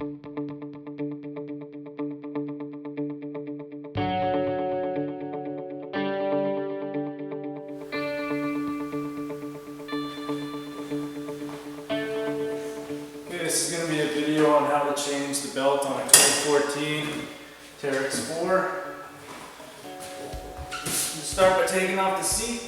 This is going to be a video on how to change the belt on a 2014 Teryx 4. We'll start by taking off the seat.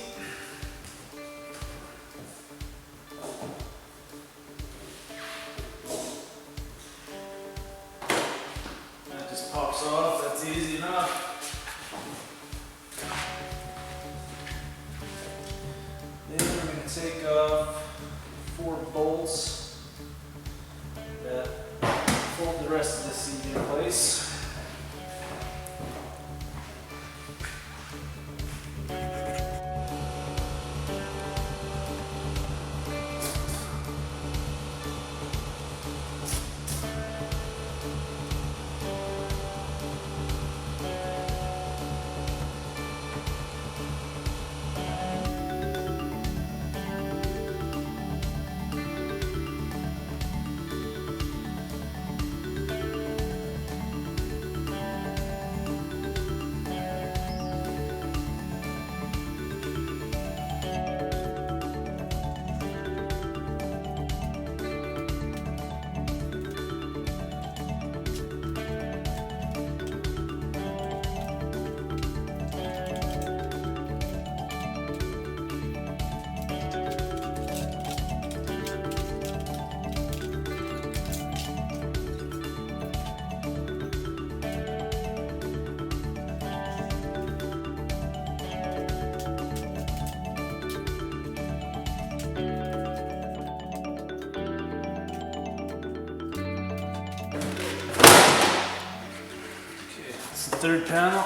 That just pops off, that's easy enough. Then we're going to take off 4 bolts that hold the rest of the seat in place. Third panel.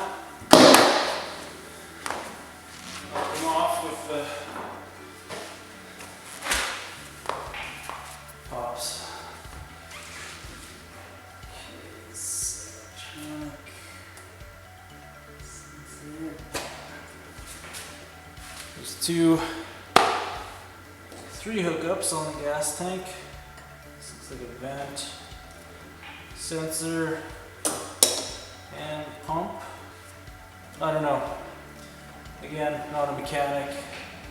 Knock them off with the pops. There's 3 hookups on the gas tank. This looks like a vent, sensor, and pump. I don't know. Again, not a mechanic,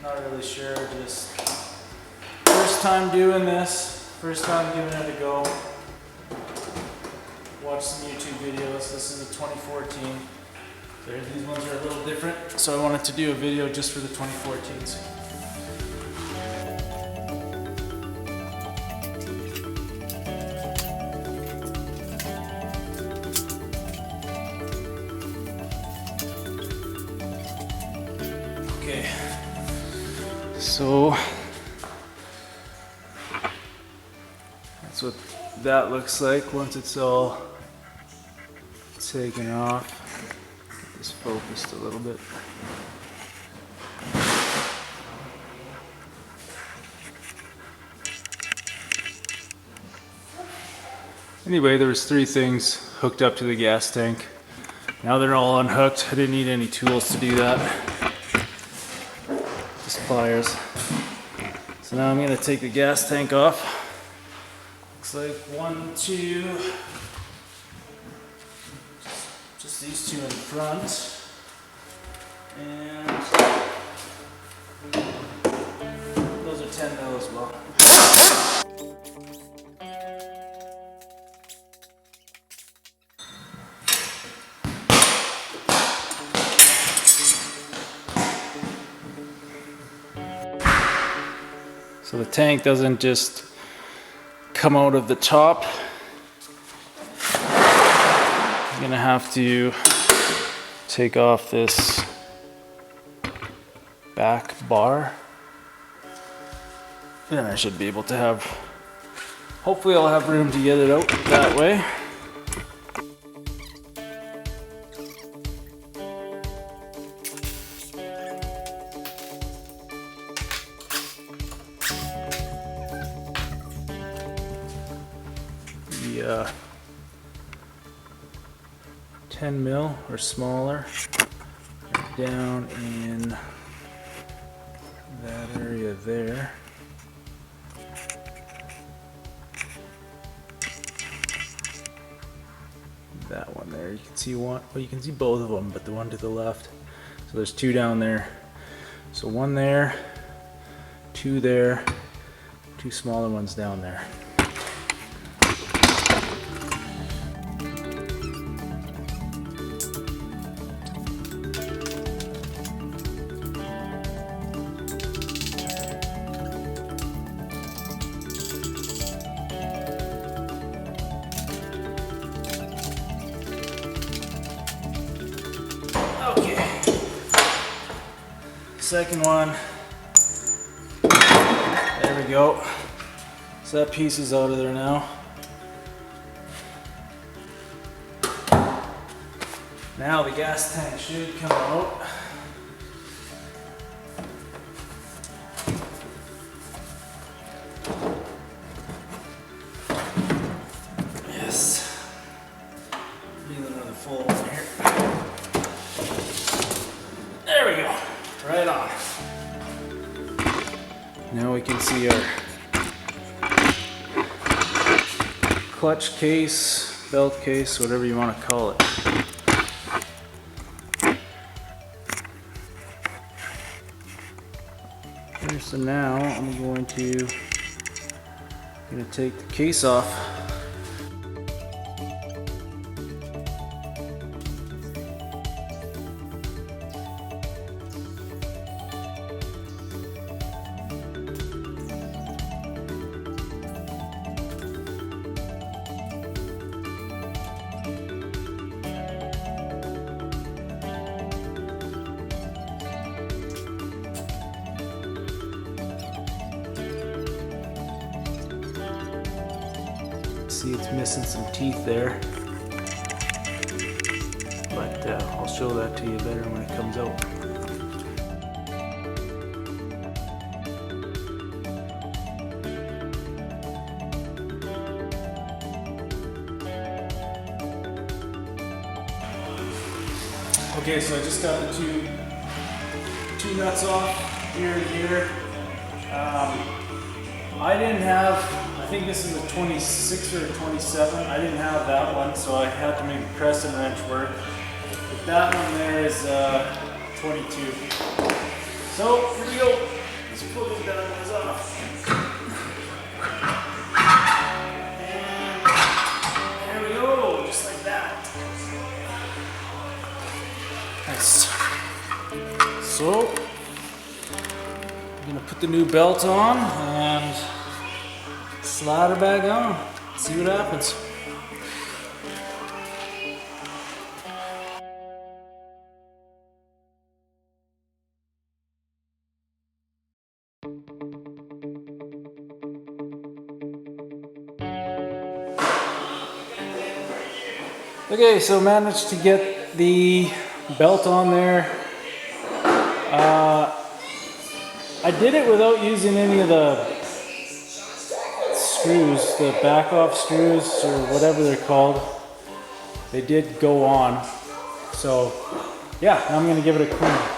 not really sure, just first time doing this, first time giving it a go. Watch some YouTube videos. This is a 2014. These ones are a little different, so I wanted to do a video just for the 2014s. Okay, so that's what that looks like once it's all taken off. Get this focused a little bit. Anyway, there was 3 things hooked up to the gas tank. Now they're all unhooked. I didn't need any tools to do that. Just pliers. So now I'm going to take the gas tank off. Looks like 1, 2, just these 2 in front, and those are 10 mil as well. So the tank doesn't just come out of the top. I'm gonna have to take off this back bar. Then I should be able to have, hopefully I'll have room to get it out that way. The 10 mil or smaller down in that area there. that one there. You can see one, well, you can see both of them, but the one to the left. So there's two down there. So one there, two there, two smaller ones down there. Okay, second one, there we go. So that piece is out of there now. Now the gas tank should come out. Yes. Need another full one here. There we go. Right on. Now we can see our clutch case, belt case, whatever you want to call it. Okay, so now I'm going to take the case off. See, it's missing some teeth there, but I'll show that to you better when it comes out. Okay, so I just got the two nuts off here and here. I didn't have, I think this is a 26 or a 27. I didn't have that one, so I had to make a crescent wrench work. But that one there is 22. So here we go. Let's pull these bad ones off. And there we go, just like that. Nice. So I'm gonna put the new belt on and slide her back on. See what happens. Okay, so managed to get the belt on there. I did it without using any of the screws, the backoff screws or whatever they're called. They did go on. So yeah, now I'm gonna give it a clean.